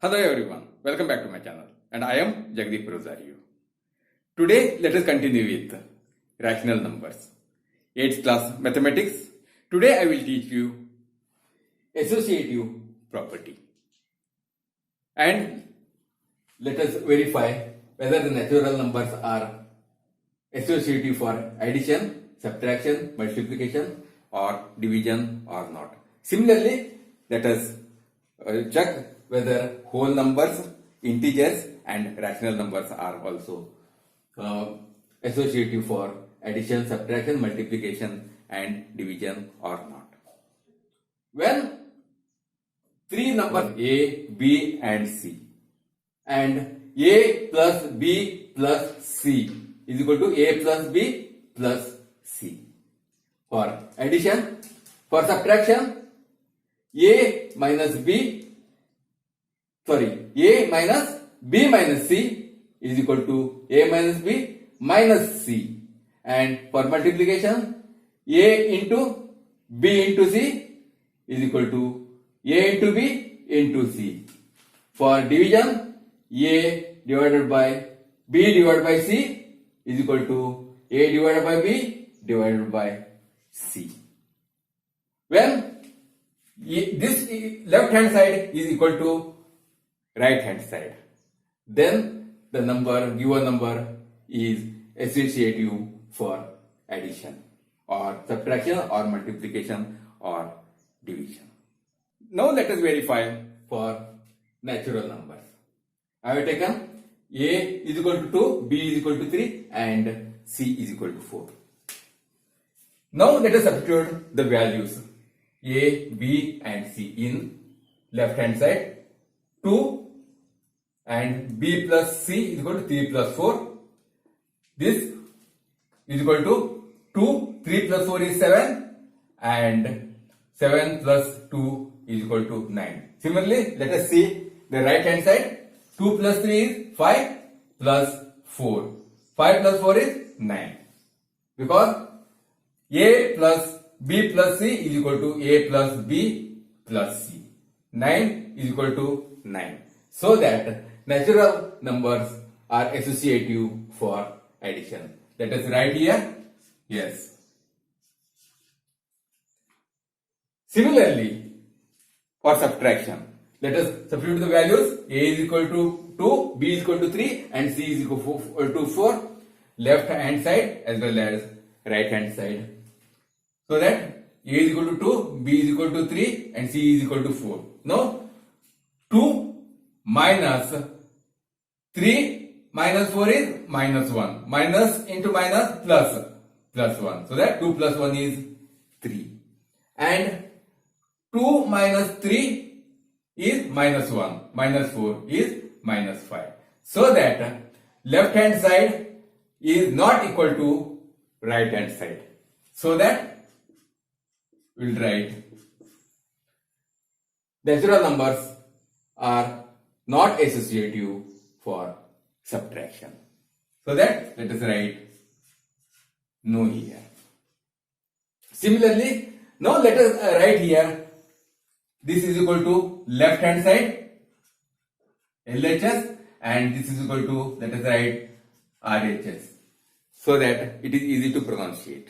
Hello everyone, welcome back to my channel and I am Jagdeep Rosario. Today let us continue with rational numbers. 8th class mathematics. Today I will teach you associative property. And let us verify whether the natural numbers are associative for addition, subtraction, multiplication or division or not. Similarly, let us check whether whole numbers, integers and rational numbers are also associative for addition, subtraction, multiplication and division or not. When three numbers A, B and C and A plus B plus C is equal to A plus B plus C. For addition, for subtraction, A minus B minus C is equal to A minus B minus C, and for multiplication A into B into C is equal to A into B into C. For division, A divided by B divided by C is equal to A divided by B divided by C. When this left hand side is equal to right hand side, then the given number is associative for addition or subtraction or multiplication or division. Now let us verify for natural numbers. I have taken A is equal to 2, B is equal to 3 and C is equal to 4. Now let us substitute the values A, B and C in left hand side. 2 and B plus C is equal to 3 plus 4. This is equal to 2, 3 plus 4 is 7 and 7 plus 2 is equal to 9. Similarly, let us see the right hand side. 2 plus 3 is 5 plus 4. 5 plus 4 is 9. Because A plus B plus C is equal to A plus B plus C. 9 is equal to 9. So that natural numbers are associative for addition. Let us write here. Yes. Similarly, for subtraction, let us substitute the values. A is equal to 2, B is equal to 3 and C is equal to 4. Left hand side as well as right hand side. So that A is equal to 2, B is equal to 3 and C is equal to 4. Now 2 minus 3 minus 4 is minus 1. Minus into minus plus 1. So that 2 plus 1 is 3. And 2 minus 3 is minus 1. Minus 4 is minus 5. So that left hand side is not equal to right hand side. So that we will write natural numbers are not associative for subtraction. So that let us write no here. Similarly, now let us write here this is equal to left hand side LHS and this is equal to, let us write RHS so that it is easy to pronunciate.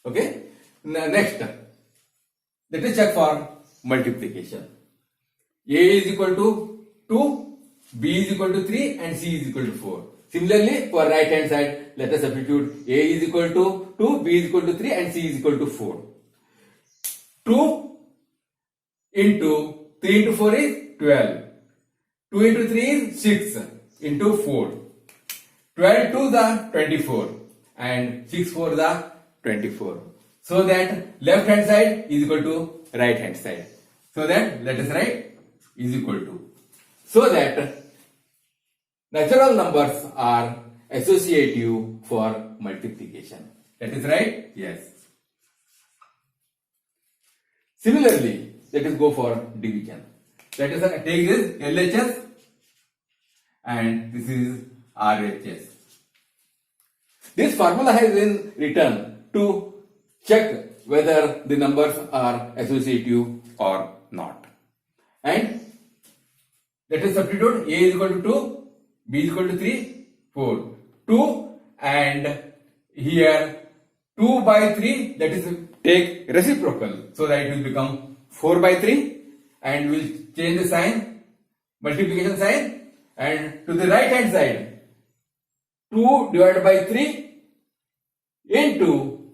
Okay. Now next, let us check for multiplication. A is equal to 2, B is equal to 3 and C is equal to 4. Similarly, for right hand side, let us substitute A is equal to 2, B is equal to 3 and C is equal to 4. 2 into 3 into 4 is 12. 2 into 3 is 6 into 4. 12 to the 24 and 6 4 the 24. So that left hand side is equal to right hand side. So that let us write is equal to. So that natural numbers are associative for multiplication. Let us write yes. Similarly, let us go for division. Let us take this LHS and this is RHS. This formula has been written to check whether the numbers are associative or not. And Let us substitute A is equal to 2, B is equal to 3, 4. 2 and here 2 by 3, that is take reciprocal. So that it will become 4 by 3 and we'll change the sign, multiplication sign, and to the right hand side 2 divided by 3 into,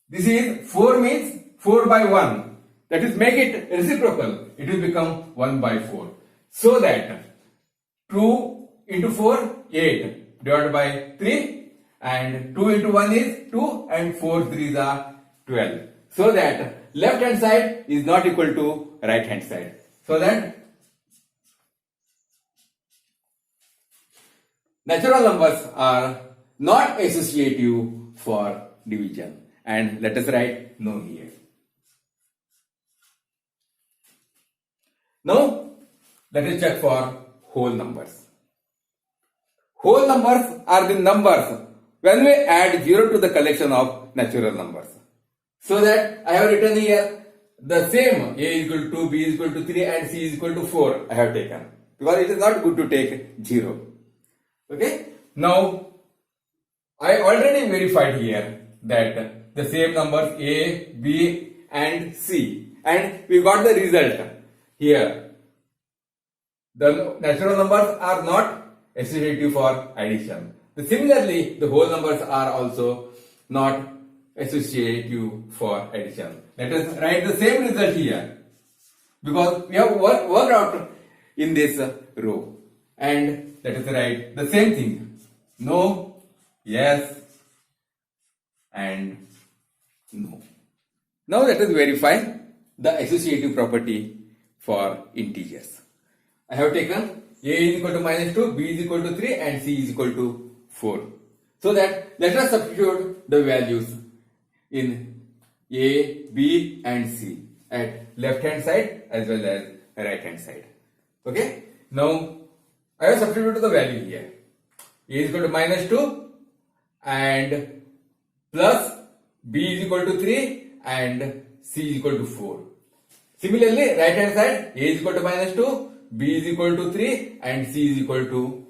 this is 4 means 4 by 1. That is, make it reciprocal. It will become 1 by 4. So that 2 into 4, 8 divided by 3 and 2 into 1 is 2 and 4 3s are 12. So that left hand side is not equal to right hand side. So that natural numbers are not associative for division. And let us write no here. Now, let us check for whole numbers. Whole numbers are the numbers when we add 0 to the collection of natural numbers. So that I have written here the same, A is equal to 2, B is equal to 3 and C is equal to 4 I have taken. Because it is not good to take 0. Okay. Now, I already verified here that the same numbers A, B and C, and we got the result here. The natural numbers are not associative for addition. Similarly, the whole numbers are also not associative for addition. Let us write the same result here because we have worked out in this row, and let us write the same thing: no, yes, and no. Now let us verify the associative property for integers. I have taken A is equal to minus 2, B is equal to 3 and C is equal to 4. So that let us substitute the values in A, B and C at left hand side as well as right hand side. Okay. Now I have substituted the value here. A is equal to minus 2 and plus B is equal to 3 and C is equal to 4. Similarly, right hand side, A is equal to minus 2, B is equal to 3 and C is equal to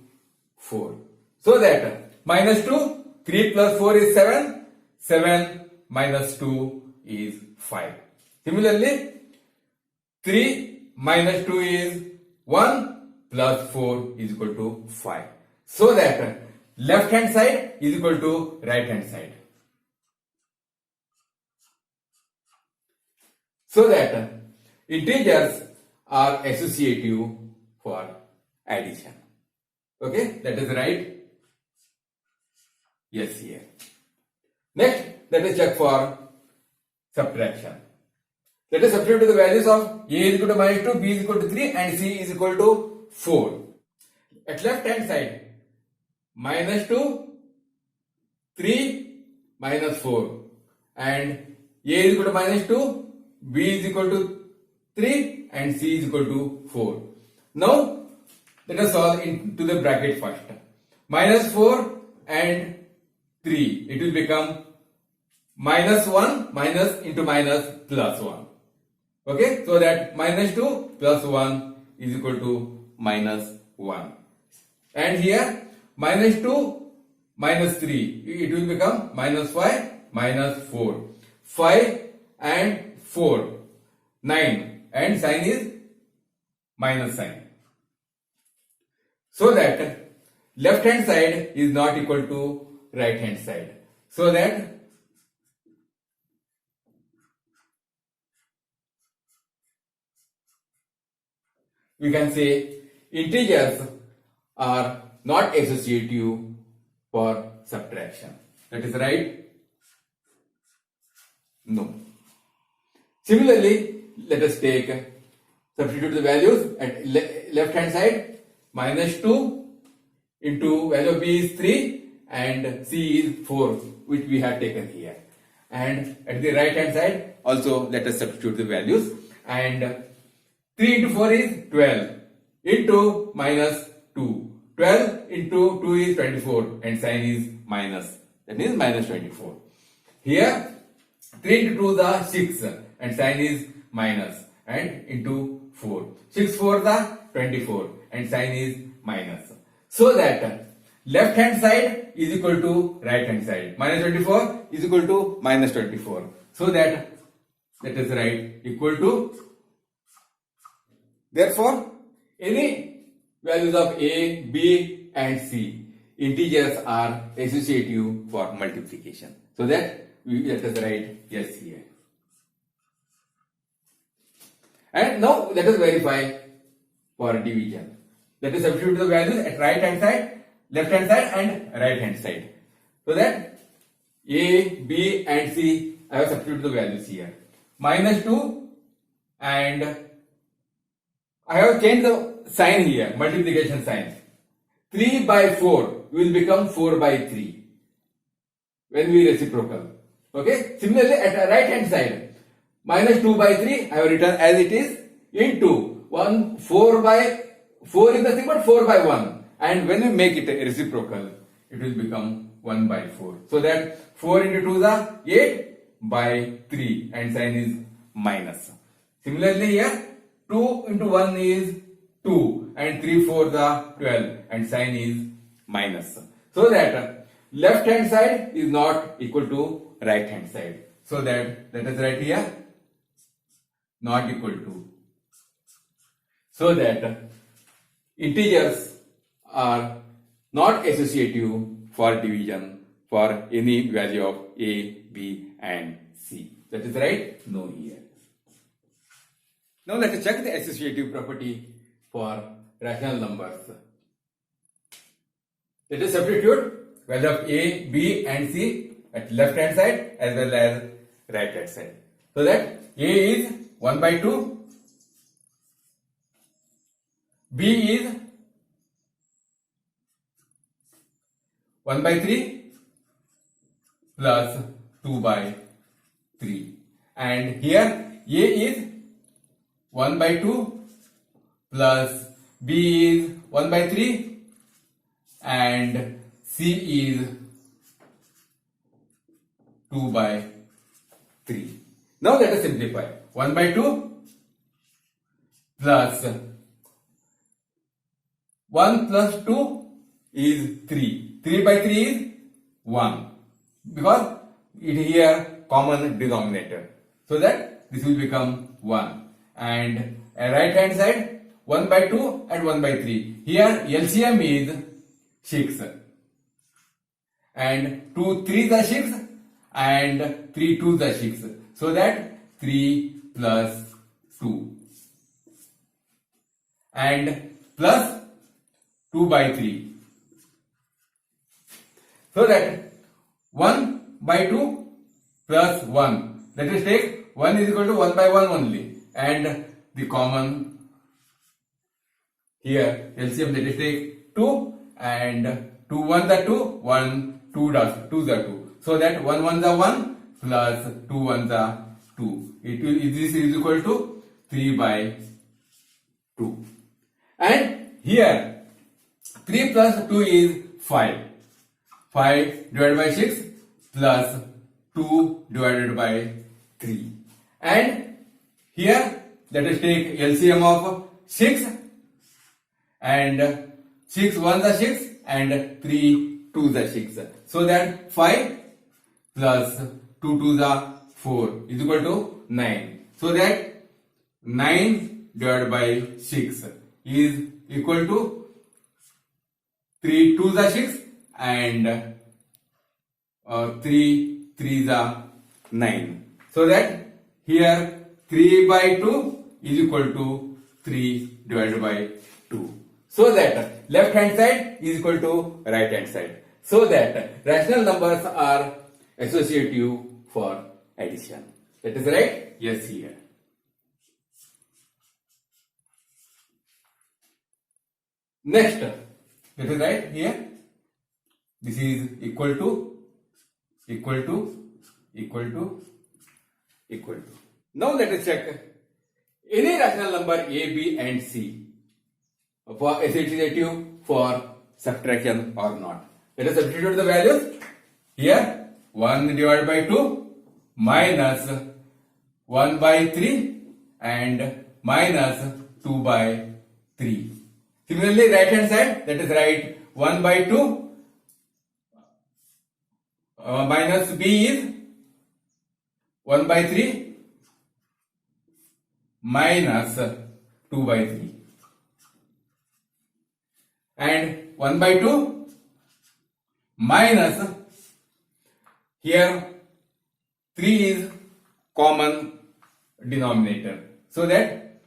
4. So that minus 2, 3 plus 4 is 7, 7 minus 2 is 5. Similarly, 3 minus 2 is 1 plus 4 is equal to 5. So that left hand side is equal to right hand side. So that integers are associative for addition. Okay, that is right. Yes, here. Next, let us check for subtraction. Let us substitute the values of A is equal to minus 2, B is equal to 3 and C is equal to 4. At left hand side, minus 2, 3, minus 4 and A is equal to minus 2, B is equal to 3 and C is equal to 4. Now, let us solve into the bracket first. Minus 4 and 3. It will become minus 1 minus into minus plus 1. Okay, so that minus 2 plus 1 is equal to minus 1. And here minus 2 minus 3. It will become minus 5 minus 4. 5 and 4. 9. And sign is minus sign. So that left hand side is not equal to right hand side. So that we can say integers are not associative for subtraction. That is right? No. Similarly, let us take substitute the values at left hand side. Minus 2 into value of B is 3 and C is 4, which we have taken here. And at the right hand side also let us substitute the values, and 3 into 4 is 12 into minus 2. 12 into 2 is 24 and sign is minus. That is minus 24. Here 3 into 2 is 6 and sign is minus and into 4. 6 4 is 24 and sign is minus. So that left hand side is equal to right hand side. Minus 24 is equal to minus 24. So that is right equal to. Therefore, any values of A, B and C integers are associative for multiplication. So that let us write yes here. And now let us verify for division. Let us substitute the values at right hand side, left hand side and right hand side. So that A, B and C, I have substituted the values here. Minus 2 and I have changed the sign here, multiplication sign. 3 by 4 will become 4 by 3 when we reciprocal. Okay. Similarly, at the right hand side, minus 2 by 3 I have written as it is into 4 by 4 is nothing but 4 by 1. And when we make it a reciprocal, it will become 1 by 4. So that 4 into 2 is 8 by 3 and sign is minus. Similarly here, 2 into 1 is 2 and 3 4 is 12 and sign is minus. So that left hand side is not equal to right hand side. So that let us write here not equal to. So that integers are not associative for division for any value of A, B and C. That is right? No here. Now let us check the associative property for rational numbers. Let us substitute value of A, B and C at left hand side as well as right hand side. So that A is 1 by 2, B is 1 by 3 plus 2 by 3 and here A is 1 by 2 plus B is 1 by 3 and C is 2 by 3. Now let us simplify. 1 by 2 plus 1 plus 2 is 3. 3 by 3 is 1 because it here common denominator. So that this will become 1. And right hand side 1 by 2 and 1 by 3. Here LCM is 6 and 2 3s are 6 and 3 2s are 6. So that 3 plus 2 and plus 2 by 3. So that 1 by 2 plus 1. Let us take 1 is equal to 1 by 1 only. And the common here LCM, let us take 2 and 2 1s are 2, 1 2 2s are 2. So that 1 1s are 1 plus 2 1s are 2. This is equal to 3 by 2. And here 3 plus 2 is 5. 5 divided by 6 plus 2 divided by 3. And here let us take LCM of 6 and 6 1s are 6 and 3 2s are 6. So that 5 plus 2 2s are 4 is equal to 9. So that 9 divided by 6 is equal to 3 2s are 6 and 3 3s are 9. So that here 3 by 2 is equal to 3 divided by 2. So that left hand side is equal to right hand side. So that rational numbers are associative for addition. That is right? Yes here. Next, let us write here. This is equal to, equal to, equal to, equal to. Now let us check any rational number A, B and C for associative for subtraction or not. Let us substitute the values. Here 1 divided by 2 minus 1 by 3 and minus 2 by 3. Similarly, right hand side, that is right, 1 by 2 minus b is 1 by 3 minus 2 by 3. And 1 by 2 minus, here 3 is common denominator. So that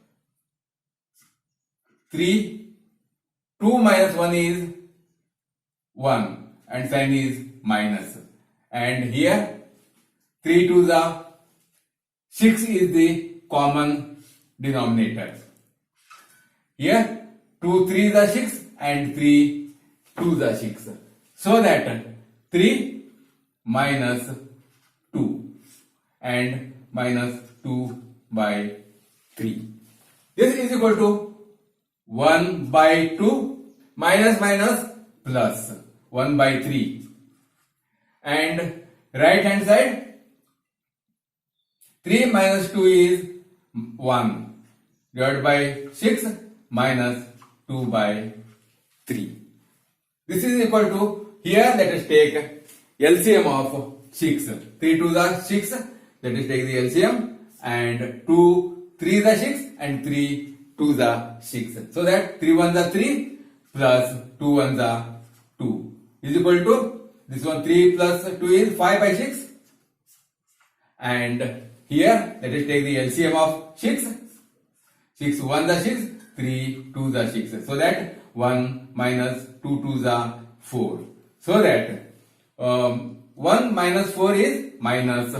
3, 2 minus 1 is 1 and sign is minus. And here 3 to the 6 is the common denominator. Here 2 3 is the 6 and 3 2 the 6. So that 3 minus 2 and minus 2 by 3. This is equal to 1 by 2 minus plus 1 by 3. And right hand side, 3 minus 2 is 1 divided by 6 minus 2 by 3. This is equal to, here let us take LCM of 6. 3 to the 6, let us take the LCM, and 2 3 the 6 and 3 2 the 6. So that 3 1 the 3 plus 2 1 the 2 is equal to, this one 3 plus 2 is 5 by 6. And here let us take the LCM of 6. 6 1 the 6, 3 2 the 6. So that 1 minus 2 2 the 4. So that 1 minus 4 is minus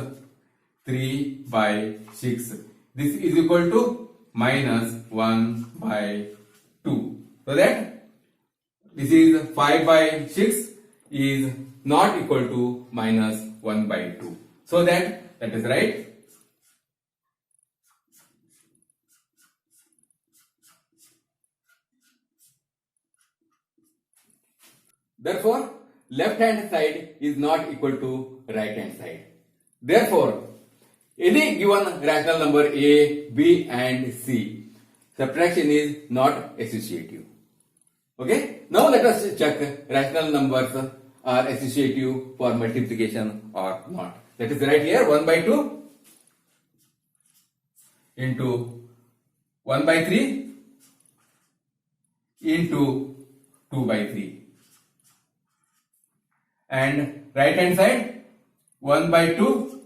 3 by 6. This is equal to minus 1 by 2. So that this is 5 by 6 is not equal to minus 1 by 2. So that is right. Therefore, left hand side is not equal to right hand side. Therefore, any given rational number A, B and C, subtraction is not associative. Okay? Now let us check rational numbers are associative for multiplication or not. That is right here, 1 by 2 into 1 by 3 into 2 by 3. And right hand side, 1 by 2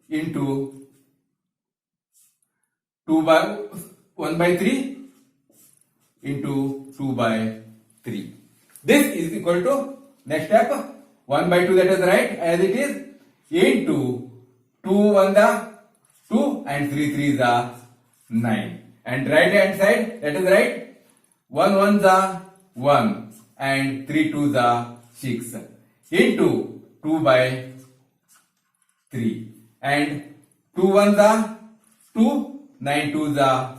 into 2 by 1 by 3 into 2 by 3. This is equal to, next step, 1 by 2, that is right as it is, into 2 1 the 2 and 3 3 the 9. And right hand side, that is right, 1 1 the 1 and 3 2 the 6 into 2 by 3. And 2 1 the 2, 9 2 the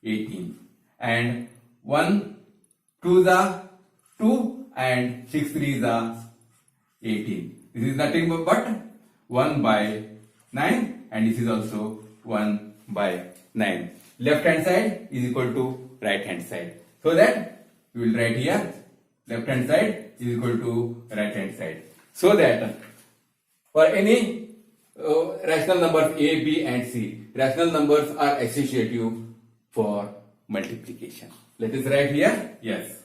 18. And 1 2 the 2 and 6 3 the 18. This is nothing but 1 by 9 and this is also 1 by 9. Left hand side is equal to right hand side. So that we will write here, left hand side is equal to right hand side. So that for any rational numbers A, B and C, rational numbers are associative for multiplication. Let us write here, yes.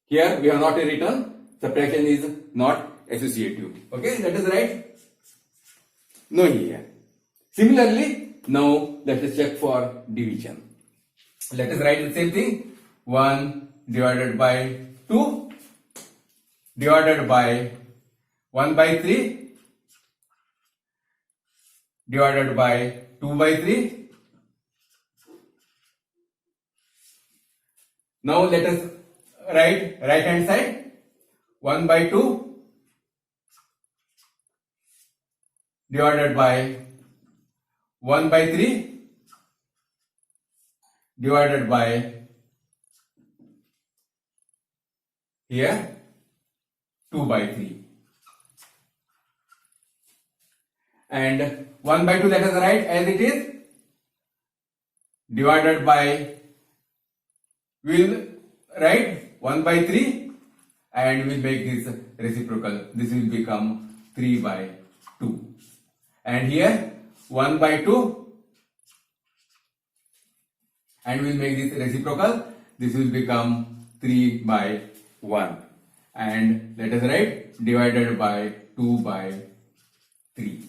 Here we have not written, subtraction is not associative. Okay, that is right. No here. Similarly, now let us check for division. Let us write the same thing. 1 divided by 2 divided by 1 by 3 divided by 2 by 3. Now let us write right hand side, 1 by 2 divided by 1 by 3 divided by here 2 by 3. And 1 by 2 let us write as it is, divided by we'll write 1 by 3 and we'll make this reciprocal. This will become 3 by 2. And here 1 by 2 and we'll make this reciprocal. This will become 3 by 1. And let us write divided by 2 by 3.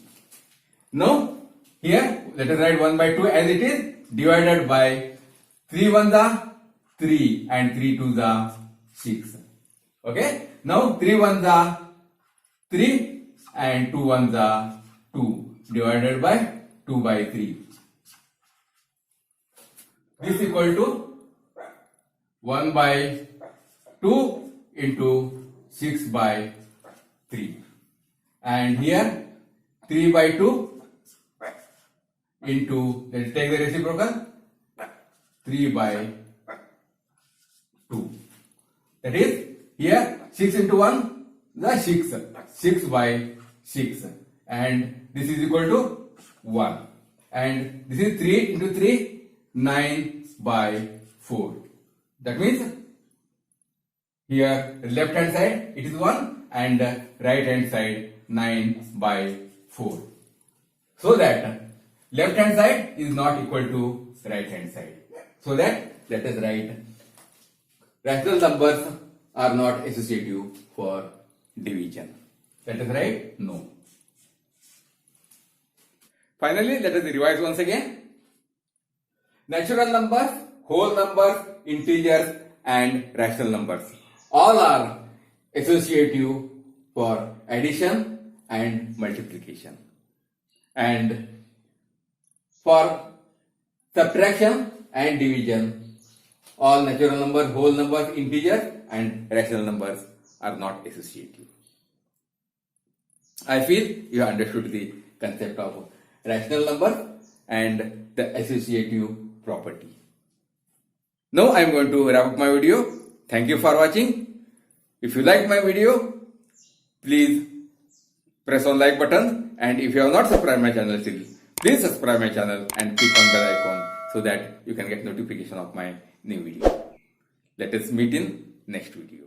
Now here let us write 1 by 2 as it is, divided by 3 ones are 3 and 3 twos are 6. Okay. Now 3 ones are 3 and 2 ones are 2, divided by 2 by 3. This equal to 1 by 2 into 6 by 3. And here 3 by 2 into, let's take the reciprocal, 3 by 2. That is, here 6 into 1, the 6. 6 by 6. And this is equal to 1. And this is 3 into 3, 9 by 4. That means, here left hand side it is 1 and right hand side 9 by 4. So that left hand side is not equal to right hand side. So that let us write rational numbers are not associative for division. Let us write no. Finally, let us revise once again. Natural numbers, whole numbers, integers and rational numbers all are associative for addition and multiplication. And for subtraction and division, all natural numbers, whole numbers, integers and rational numbers are not associative. I feel you have understood the concept of rational number and the associative property. Now I am going to wrap up my video. Thank you for watching. If you like my video, please press on like button, and if you have not subscribed my channel still, please subscribe my channel and click on bell icon so that you can get notification of my new video. Let us meet in next video.